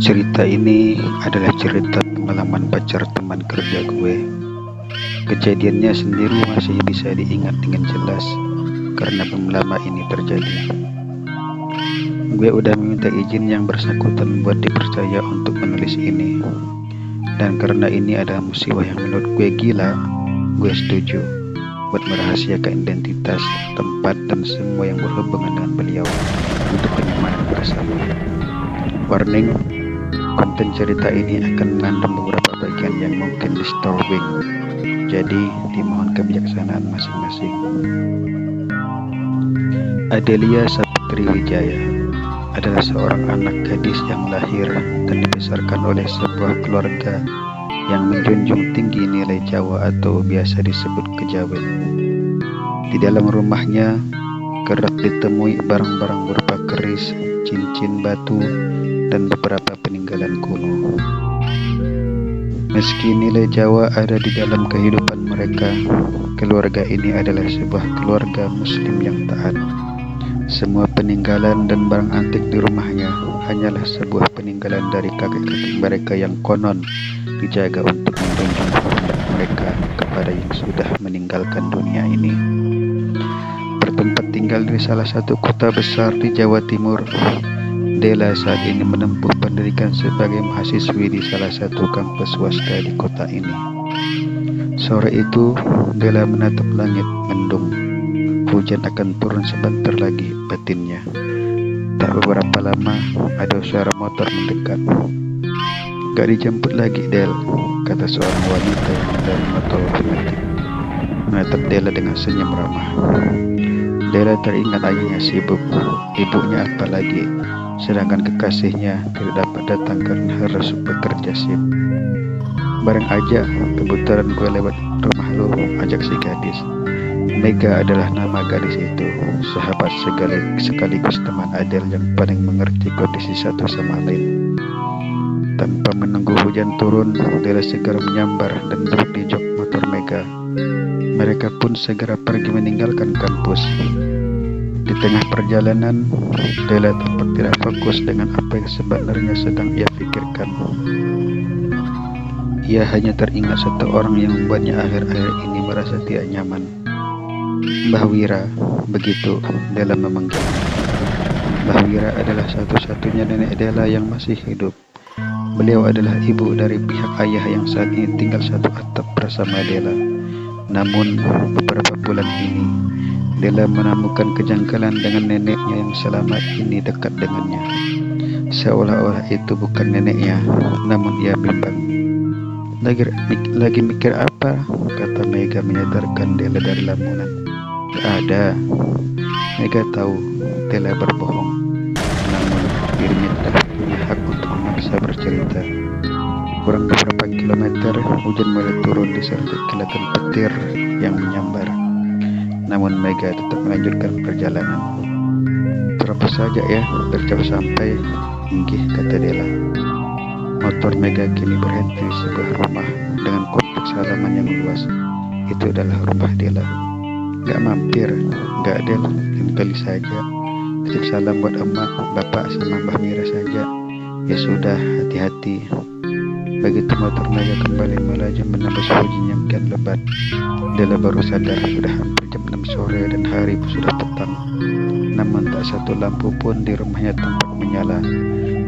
Cerita ini adalah cerita pengalaman pacar teman kerja gue. Kejadiannya sendiri masih bisa diingat dengan jelas karena belum lama ini terjadi. Gue udah meminta izin yang bersangkutan buat dipercaya untuk menulis ini. Dan karena ini adalah musibah yang menurut gue gila, gue setuju buat merahasiakan identitas, tempat, dan semua yang berhubungan dengan beliau untuk kenyamanan bersama. Warning, konten cerita ini akan mengandung beberapa bagian yang mungkin disturbing, jadi dimohon kebijaksanaan masing-masing. Adelia Saputri Wijaya adalah seorang anak gadis yang lahir dan dibesarkan oleh sebuah keluarga yang menjunjung tinggi nilai Jawa atau biasa disebut kejawen. Di dalam rumahnya kerap ditemui barang-barang berupa keris, cincin batu, dan beberapa peninggalan kuno. Meski nilai Jawa ada di dalam kehidupan mereka, keluarga ini adalah sebuah keluarga Muslim yang taat. Semua peninggalan dan barang antik di rumahnya hanyalah sebuah peninggalan dari kakek-kakek mereka yang konon dijaga untuk menjunjung hormat mereka kepada yang sudah meninggalkan dunia ini. Bertempat tinggal di salah satu kota besar di Jawa Timur, Della saat ini menempuh pendidikan sebagai mahasiswi di salah satu kampus swasta di kota ini. Sore itu, Della menatap langit mendung. Hujan akan turun sebentar lagi, batinnya. Tak beberapa lama, ada suara motor mendekat. "Gak dijemput lagi, Del," kata seorang wanita yang dari motor otomatik, menatap Della dengan senyum ramah. Della teringat ayahnya sibuk, ibunya apalagi, sedangkan kekasihnya tidak dapat datang karena harus bekerja shift. "Bareng aja, kebetulan gue lewat rumah lo," ajak si gadis. Mega adalah nama gadis itu, sahabat sekaligus teman Adel yang paling mengerti kondisi satu sama lain. Tanpa menunggu hujan turun, Della segera menyambar dan duduk di jok motor Mega. Mereka pun segera pergi meninggalkan kampus. Di tengah perjalanan, Della tampak tidak fokus dengan apa yang sebenarnya sedang ia pikirkan. Ia hanya teringat satu orang yang membuatnya akhir-akhir ini merasa tidak nyaman. Mbah Wira, begitu Della memanggilnya. Mbah Wira adalah satu-satunya nenek Della yang masih hidup. Beliau adalah ibu dari pihak ayah yang saat ini tinggal satu atap bersama Della. Namun, beberapa bulan ini, Della menemukan kejanggalan dengan neneknya yang selama ini dekat dengannya. Seolah-olah itu bukan neneknya, namun ia bimbang. Lagi mikir apa?" kata Mega menyadarkan Della dari lamunan. "Gak ada." Mega tahu Della berbohong, namun dirinya tidak punya hak untuk memaksa bercerita. Kurang beberapa kilometer, hujan mulai turun disertai kilatan petir yang menyambar. Namun Mega tetap melanjutkan perjalanan. "Terus saja ya, berjauh sampai." "Inggih," kata Della. Motor Mega kini berhenti di sebuah rumah dengan kompleks halaman yang luas. Itu adalah rumah Della. "Gak mampir?" "Gak, Del, lain kali saja. Titip salam buat emak, bapak, sama Mbah Mira saja." "Ya sudah, hati-hati." Begitu motor Mega kembali melaju menembus hujan yang kian lebat, Della baru sadar sudah hampir jam 6 sore dan hari sudah petang. Namun tak satu lampu pun di rumahnya tampak menyala.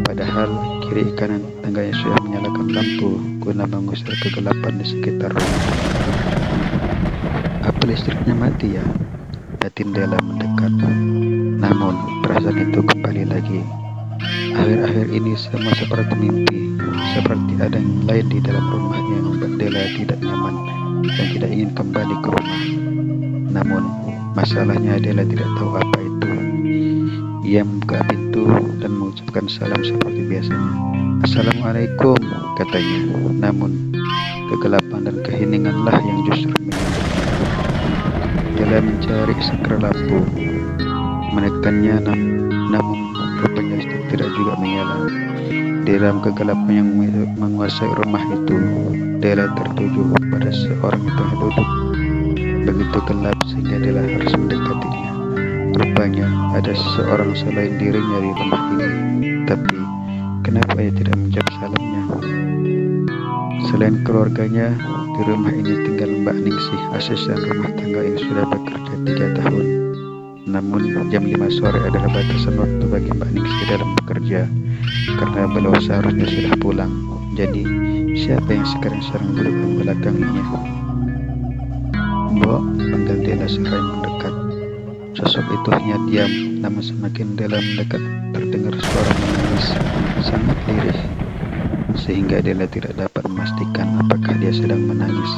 Padahal kiri kanan tangganya sudah menyalakan lampu guna mengusir kegelapan di sekitar rumah. "Apa listriknya mati ya?" batin Della mendekat. Namun perasaan itu kembali lagi. Akhir-akhir ini semua seperti mimpi, seperti ada yang lain di dalam rumahnya yang membuat Della tidak nyaman dan tidak ingin kembali ke rumah. Namun masalahnya Della tidak tahu apa itu. Ia membuka pintu dan mengucapkan salam seperti biasanya. "Assalamualaikum," katanya. Namun kegelapan dan keheninganlah yang justru menyambutnya. Della mencari sekera lampu, menekannya, namun rupanya listrik tidak juga menyala. Di dalam kegelapan yang menguasai rumah itu, Della tertuju pada seorang yang tengah duduk. Begitu gelap sehingga Della harus mendekatinya. Rupanya ada seseorang selain dirinya di rumah ini, tapi kenapa ia tidak menjawab salamnya. Selain keluarganya, di rumah ini tinggal Mbak Ningsih, asisten rumah tangga yang sudah bekerja 3 tahun. Namun, jam 5 sore adalah batasan waktu bagi Mbak Ningsih dalam bekerja, karena beliau seharusnya sudah pulang. Jadi, siapa yang sekarang sedang duduk membelakanginya? Mbok, panggil Della serai mendekat. Sosok itu hanya diam, namun semakin Della mendekat, terdengar suara menangis, sangat lirih, sehingga Della tidak dapat memastikan apakah dia sedang menangis.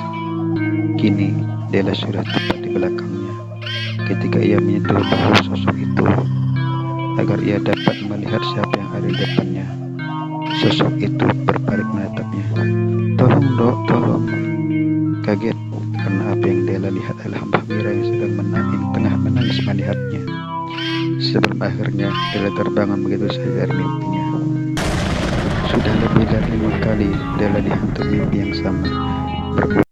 Kini, Della sudah tepat di belakangnya. Ketika ia menyentuh bahu sosok itu, agar ia dapat melihat siapa yang ada di depannya, sosok itu berbalik menatapnya. "Tolong dok, tolong." Kaget karena apa yang Della lihat adalah Mbah Wira yang tengah menangis melihatnya. Sebelum akhirnya Della terbangun begitu saja dari mimpinya. Sudah lebih dari 5 kali Della dihantui mimpi yang sama.